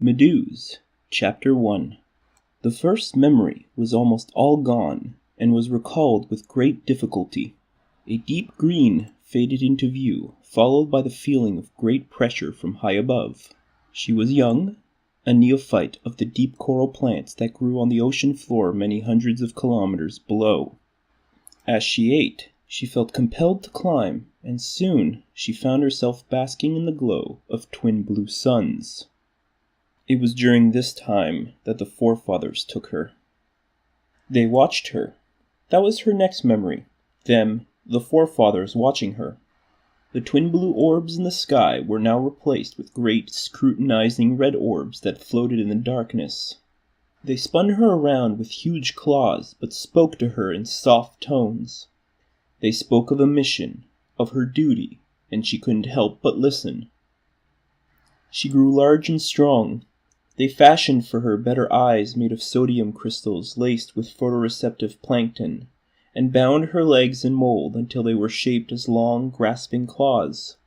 Meduse, Chapter 1. The first memory was almost all gone, and was recalled with great difficulty. A deep green faded into view, followed by the feeling of great pressure from high above. She was young, a neophyte of the deep coral plants that grew on the ocean floor many hundreds of kilometers below. As she ate, she felt compelled to climb, and soon she found herself basking in the glow of twin blue suns. It was during this time that the forefathers took her. They watched her. That was her next memory. Them, the forefathers, watching her. The twin blue orbs in the sky were now replaced with great, scrutinizing red orbs that floated in the darkness. They spun her around with huge claws, but spoke to her in soft tones. They spoke of a mission, of her duty, and she couldn't help but listen. She grew large and strong. They fashioned for her better eyes made of sodium crystals laced with photoreceptive plankton, and bound her legs in mold until they were shaped as long, grasping claws.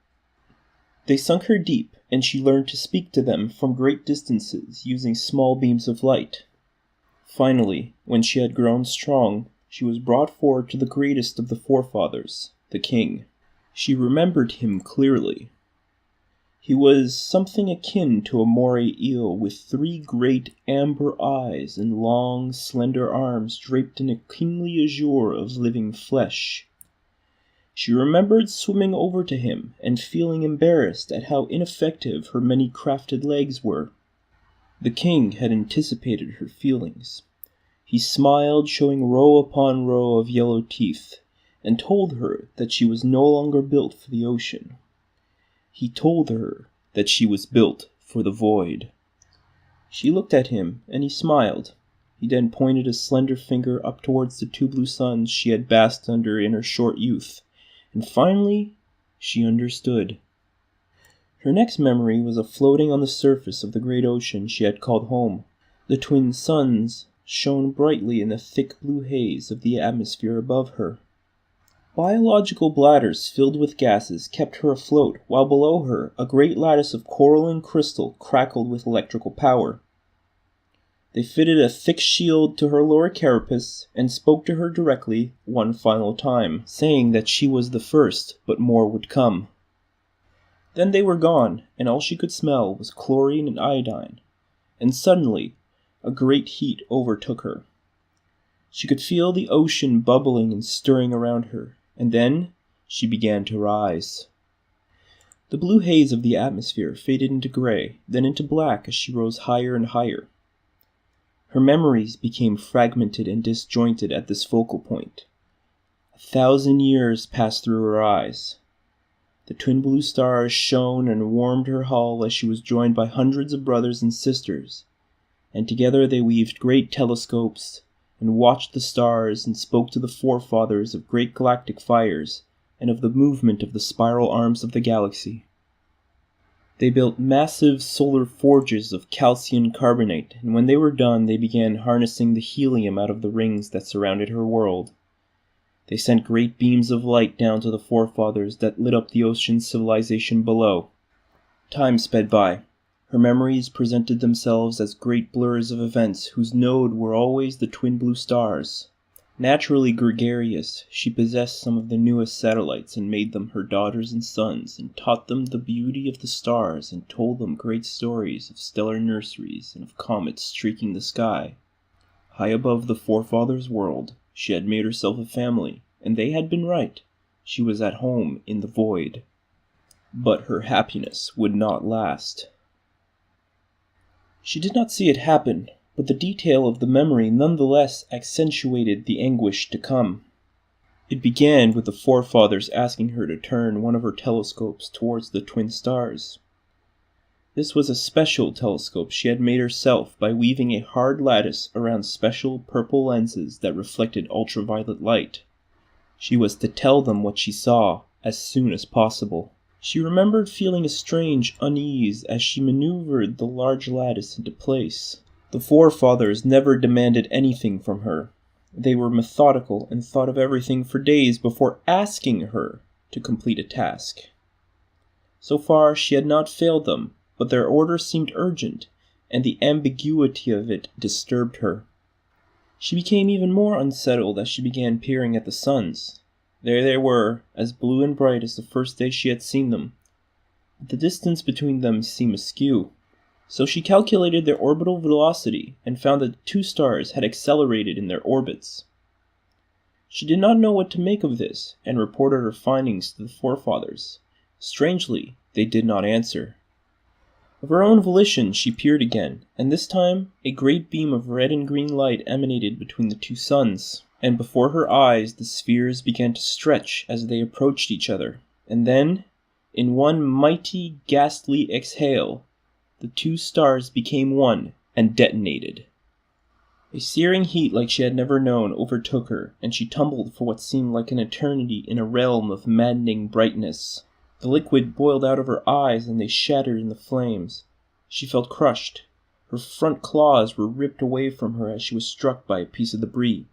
They sunk her deep, and she learned to speak to them from great distances using small beams of light. Finally, when she had grown strong, she was brought forward to the greatest of the forefathers, the king. She remembered him clearly. He was something akin to a moray eel with 3 great amber eyes and long, slender arms draped in a kingly azure of living flesh. She remembered swimming over to him and feeling embarrassed at how ineffective her many crafted legs were. The king had anticipated her feelings. He smiled, showing row upon row of yellow teeth, and told her that she was no longer built for the ocean. He told her that she was built for the void. She looked at him, and he smiled. He then pointed a slender finger up towards the 2 blue suns she had basked under in her short youth, and finally she understood. Her next memory was of floating on the surface of the great ocean she had called home. The twin suns shone brightly in the thick blue haze of the atmosphere above her. Biological bladders filled with gases kept her afloat, while below her a great lattice of coral and crystal crackled with electrical power. They fitted a thick shield to her lower carapace and spoke to her directly one final time, saying that she was the first, but more would come. Then they were gone, and all she could smell was chlorine and iodine, and suddenly a great heat overtook her. She could feel the ocean bubbling and stirring around her, and then she began to rise. The blue haze of the atmosphere faded into gray, then into black as she rose higher and higher. Her memories became fragmented and disjointed at this focal point. 1,000 years passed through her eyes. The twin blue stars shone and warmed her hull as she was joined by hundreds of brothers and sisters, and together they weaved great telescopes, and watched the stars and spoke to the forefathers of great galactic fires and of the movement of the spiral arms of the galaxy. They built massive solar forges of calcium carbonate, and when they were done they began harnessing the helium out of the rings that surrounded her world. They sent great beams of light down to the forefathers that lit up the ocean civilization below. Time sped by. Her memories presented themselves as great blurs of events whose node were always the twin blue stars. Naturally gregarious, she possessed some of the newest satellites and made them her daughters and sons, and taught them the beauty of the stars and told them great stories of stellar nurseries and of comets streaking the sky. High above the forefathers' world, she had made herself a family, and they had been right. She was at home in the void. But her happiness would not last. She did not see it happen, but the detail of the memory nonetheless accentuated the anguish to come. It began with the forefathers asking her to turn one of her telescopes towards the twin stars. This was a special telescope she had made herself by weaving a hard lattice around special purple lenses that reflected ultraviolet light. She was to tell them what she saw as soon as possible. She remembered feeling a strange unease as she maneuvered the large lattice into place. The forefathers never demanded anything from her. They were methodical and thought of everything for days before asking her to complete a task. So far she had not failed them, but their orders seemed urgent, and the ambiguity of it disturbed her. She became even more unsettled as she began peering at the suns. There they were, as blue and bright as the first day she had seen them, but the distance between them seemed askew. So she calculated their orbital velocity and found that the two stars had accelerated in their orbits. She did not know what to make of this, and reported her findings to the forefathers. Strangely, they did not answer. Of her own volition she peered again, and this time a great beam of red and green light emanated between the two suns, and before her eyes the spheres began to stretch as they approached each other, and then, in one mighty, ghastly exhale, the two stars became one and detonated. A searing heat like she had never known overtook her, and she tumbled for what seemed like an eternity in a realm of maddening brightness. The liquid boiled out of her eyes and they shattered in the flames. She felt crushed. Her front claws were ripped away from her as she was struck by a piece of debris.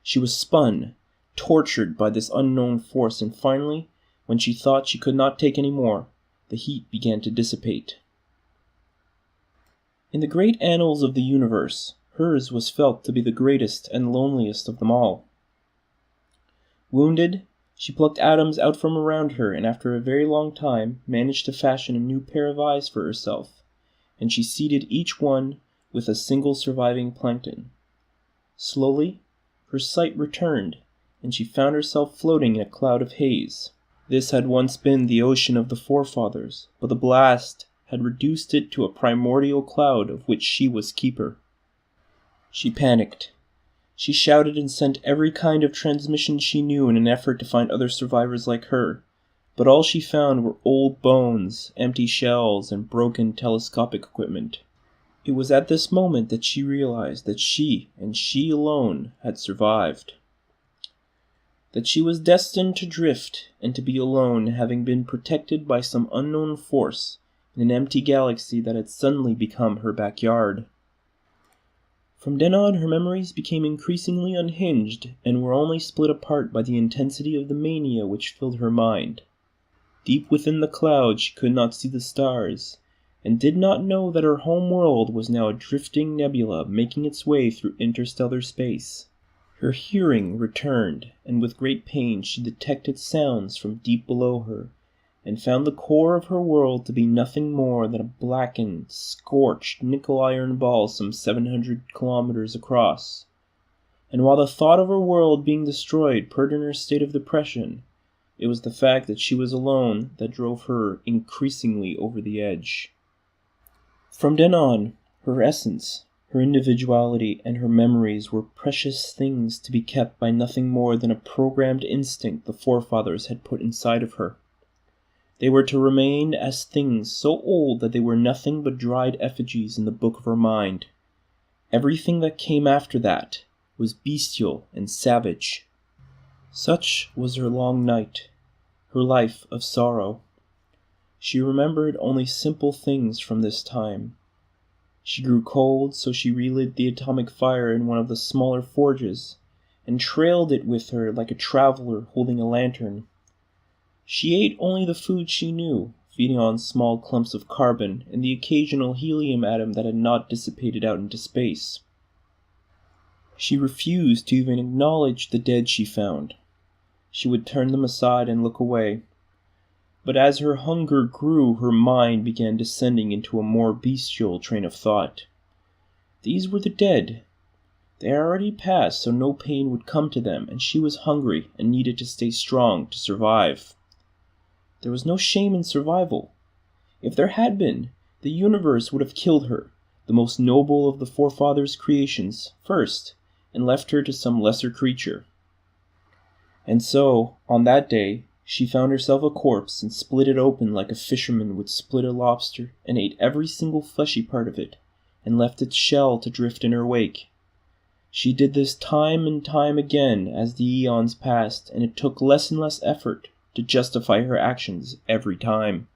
She was spun, tortured by this unknown force, and finally, when she thought she could not take any more, the heat began to dissipate. In the great annals of the universe, hers was felt to be the greatest and loneliest of them all. Wounded, she plucked atoms out from around her and after a very long time managed to fashion a new pair of eyes for herself, and she seeded each one with a single surviving plankton. Slowly, her sight returned, and she found herself floating in a cloud of haze. This had once been the ocean of the forefathers, but the blast had reduced it to a primordial cloud of which she was keeper. She panicked. She shouted and sent every kind of transmission she knew in an effort to find other survivors like her, but all she found were old bones, empty shells, and broken telescopic equipment. It was at this moment that she realized that she, and she alone, had survived. That she was destined to drift and to be alone, having been protected by some unknown force in an empty galaxy that had suddenly become her backyard. From then on, her memories became increasingly unhinged and were only split apart by the intensity of the mania which filled her mind. Deep within the cloud she could not see the stars, and did not know that her home world was now a drifting nebula making its way through interstellar space. Her hearing returned, and with great pain she detected sounds from deep below her, and found the core of her world to be nothing more than a blackened, scorched nickel-iron ball some 700 kilometers across. And while the thought of her world being destroyed put her in her state of depression, it was the fact that she was alone that drove her increasingly over the edge. From then on, her essence, her individuality, and her memories were precious things to be kept by nothing more than a programmed instinct the forefathers had put inside of her. They were to remain as things so old that they were nothing but dried effigies in the book of her mind. Everything that came after that was bestial and savage. Such was her long night, her life of sorrow. She remembered only simple things from this time. She grew cold, so she relit the atomic fire in one of the smaller forges, and trailed it with her like a traveler holding a lantern. She ate only the food she knew, feeding on small clumps of carbon and the occasional helium atom that had not dissipated out into space. She refused to even acknowledge the dead she found. She would turn them aside and look away. But as her hunger grew, her mind began descending into a more bestial train of thought. These were the dead. They had already passed, so no pain would come to them, and she was hungry and needed to stay strong to survive. There was no shame in survival. If there had been, the universe would have killed her, the most noble of the forefathers' creations, first, and left her to some lesser creature. And so, on that day, she found herself a corpse and split it open like a fisherman would split a lobster, and ate every single fleshy part of it, and left its shell to drift in her wake. She did this time and time again as the eons passed, and it took less and less effort to justify her actions every time.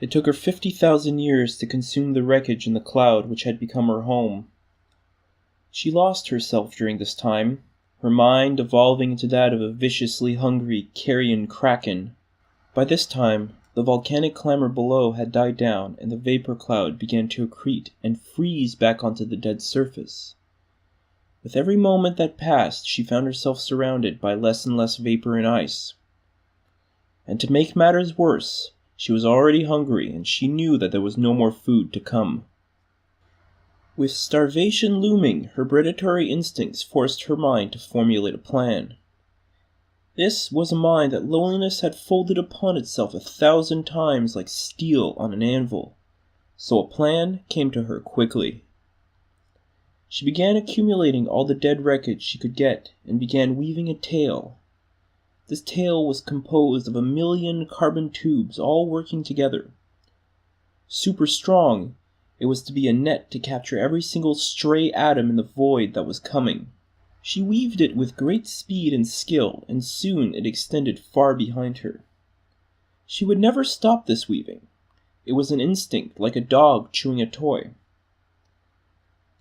It took her 50,000 years to consume the wreckage in the cloud which had become her home. She lost herself during this time, her mind evolving into that of a viciously hungry carrion kraken. By this time, The volcanic clamor below had died down, and the vapor cloud began to accrete and freeze back onto the dead surface. With every moment that passed, she found herself surrounded by less and less vapor and ice. And to make matters worse, she was already hungry, and she knew that there was no more food to come. With starvation looming, her predatory instincts forced her mind to formulate a plan. This was a mind that loneliness had folded upon itself 1,000 times like steel on an anvil, so a plan came to her quickly. She began accumulating all the dead wreckage she could get and began weaving a tale. This tale was composed of 1,000,000 carbon tubes all working together. Super strong, it was to be a net to capture every single stray atom in the void that was coming. She weaved it with great speed and skill, and soon it extended far behind her. She would never stop this weaving. It was an instinct, like a dog chewing a toy.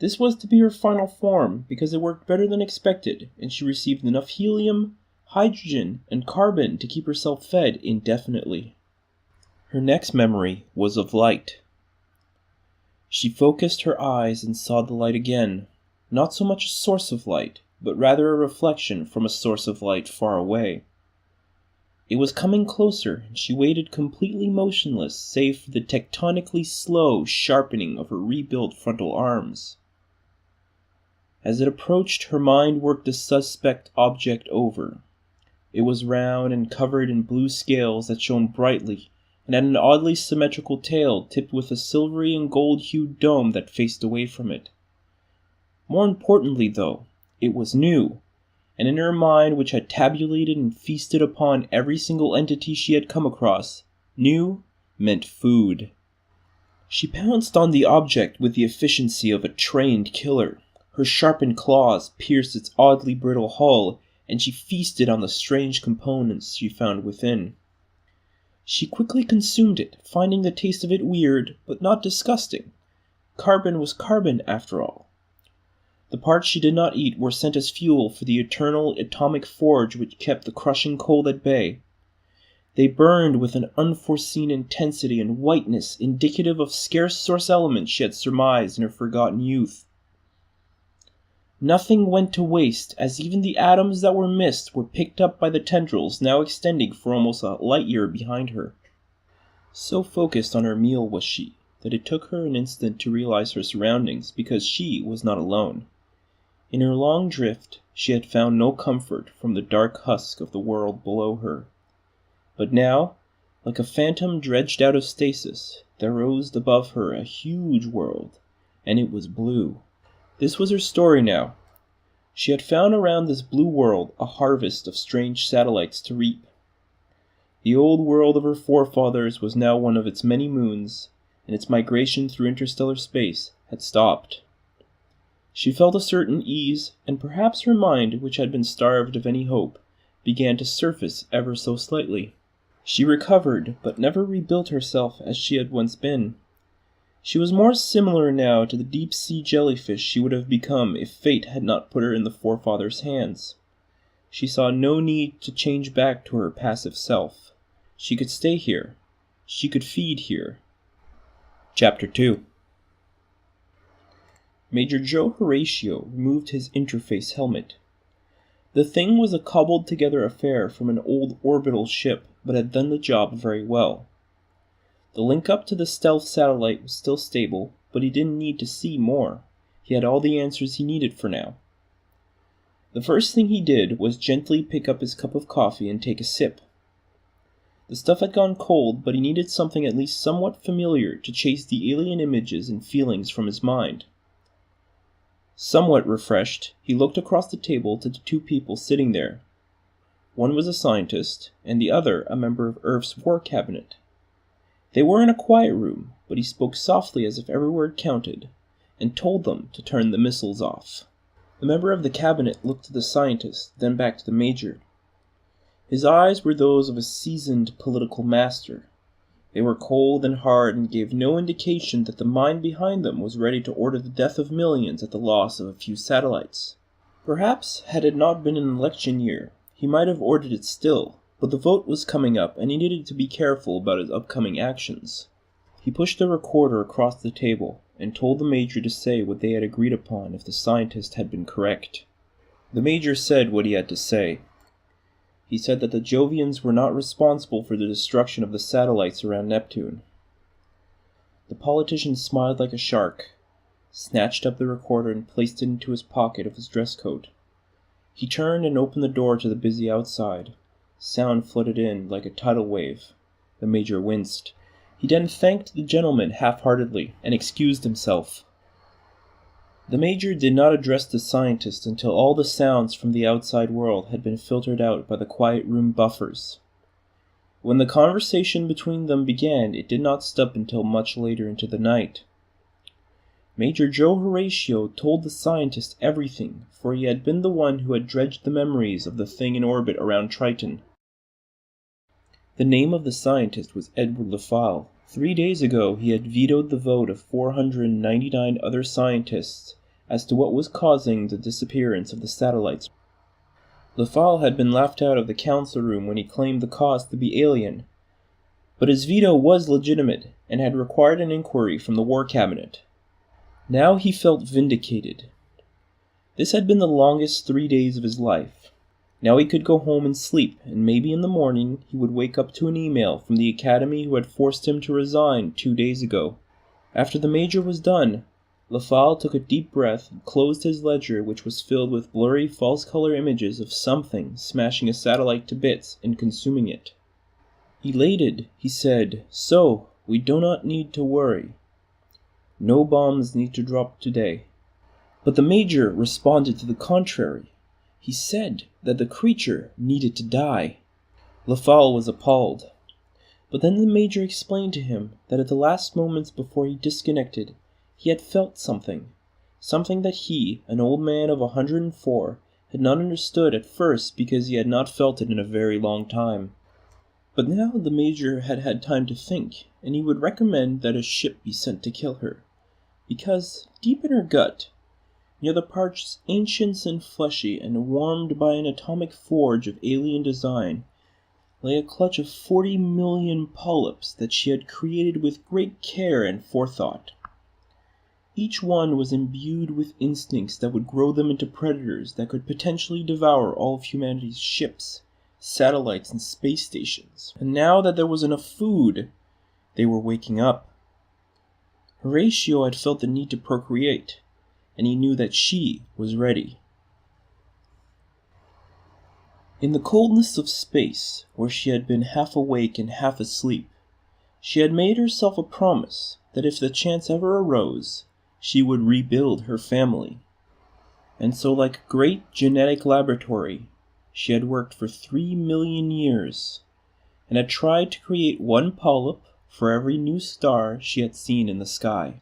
This was to be her final form because it worked better than expected, and she received enough helium, hydrogen, and carbon to keep herself fed indefinitely. Her next memory was of light. She focused her eyes and saw the light again, not so much a source of light, but rather a reflection from a source of light far away. It was coming closer, and she waited completely motionless save for the tectonically slow sharpening of her rebuilt frontal arms. As it approached, her mind worked the suspect object over. It was round and covered in blue scales that shone brightly, and had an oddly symmetrical tail tipped with a silvery and gold-hued dome that faced away from it. More importantly, though, it was new, and in her mind, which had tabulated and feasted upon every single entity she had come across, new meant food. She pounced on the object with the efficiency of a trained killer. Her sharpened claws pierced its oddly brittle hull, and she feasted on the strange components she found within. She quickly consumed it, finding the taste of it weird, but not disgusting. Carbon was carbon, after all. The parts she did not eat were sent as fuel for the eternal atomic forge which kept the crushing cold at bay. They burned with an unforeseen intensity and whiteness indicative of scarce source elements she had surmised in her forgotten youth. Nothing went to waste, as even the atoms that were missed were picked up by the tendrils now extending for almost a light year behind her. So focused on her meal was she, that it took her an instant to realize her surroundings because she was not alone. In her long drift, she had found no comfort from the dark husk of the world below her. But now, like a phantom dredged out of stasis, there rose above her a huge world, and it was blue. This was her story now. She had found around this blue world a harvest of strange satellites to reap. The old world of her forefathers was now one of its many moons, and its migration through interstellar space had stopped. She felt a certain ease, and perhaps her mind, which had been starved of any hope, began to surface ever so slightly. She recovered, but never rebuilt herself as she had once been. She was more similar now to the deep-sea jellyfish she would have become if fate had not put her in the forefathers' hands. She saw no need to change back to her passive self. She could stay here. She could feed here. Chapter 2. Major Joe Horatio removed his interface helmet. The thing was a cobbled-together affair from an old orbital ship, but had done the job very well. The link up to the stealth satellite was still stable, but he didn't need to see more. He had all the answers he needed for now. The first thing he did was gently pick up his cup of coffee and take a sip. The stuff had gone cold, but he needed something at least somewhat familiar to chase the alien images and feelings from his mind. Somewhat refreshed, he looked across the table to the two people sitting there. One was a scientist, and the other a member of Earth's war cabinet. They were in a quiet room, but he spoke softly as if every word counted, and told them to turn the missiles off. The member of the cabinet looked to the scientist, then back to the major. His eyes were those of a seasoned political master. They were cold and hard and gave no indication that the mind behind them was ready to order the death of millions at the loss of a few satellites. Perhaps, had it not been an election year, he might have ordered it still, But the vote was coming up, and he needed to be careful about his upcoming actions. He pushed the recorder across the table and told the Major to say what they had agreed upon if the scientist had been correct. The Major said what he had to say. He said that the Jovians were not responsible for the destruction of the satellites around Neptune. The politician smiled like a shark, snatched up the recorder and placed it into his pocket of his dress coat. He turned and opened the door to the busy outside. Sound flooded in like a tidal wave. The Major winced. He then thanked the gentleman half-heartedly and excused himself. The Major did not address the scientist until all the sounds from the outside world had been filtered out by the quiet room buffers. When the conversation between them began, it did not stop until much later into the night. Major Joe Horatio told the scientist everything, for he had been the one who had dredged the memories of the thing in orbit around Triton. The name of the scientist was Edward LaFalle. 3 days ago he had vetoed the vote of 499 other scientists as to what was causing the disappearance of the satellites. LaFalle had been laughed out of the council room when he claimed the cause to be alien, but his veto was legitimate and had required an inquiry from the War Cabinet. Now he felt vindicated. This had been the longest 3 days of his life. Now he could go home and sleep, and maybe in the morning he would wake up to an email from the Academy who had forced him to resign 2 days ago. After the Major was done, LaFalle took a deep breath and closed his ledger, which was filled with blurry false-color images of something smashing a satellite to bits and consuming it. Elated, he said, "So, we do not need to worry. No bombs need to drop today." But the Major responded to the contrary. He said that the creature needed to die. LaFalle was appalled. But then the Major explained to him that at the last moments before he disconnected, he had felt something that he, an old man of 104, had not understood at first because he had not felt it in a very long time. But now the Major had had time to think, and he would recommend that a ship be sent to kill her. Because, deep in her gut, near the parts ancient and fleshy and warmed by an atomic forge of alien design, lay a clutch of 40 million polyps that she had created with great care and forethought. Each one was imbued with instincts that would grow them into predators that could potentially devour all of humanity's ships, satellites, and space stations. And now that there was enough food, they were waking up. Horatio had felt the need to procreate, and he knew that she was ready. In the coldness of space, where she had been half awake and half asleep, she had made herself a promise that if the chance ever arose, she would rebuild her family. And so, like a great genetic laboratory, she had worked for 3 million years, and had tried to create one polyp for every new star she had seen in the sky.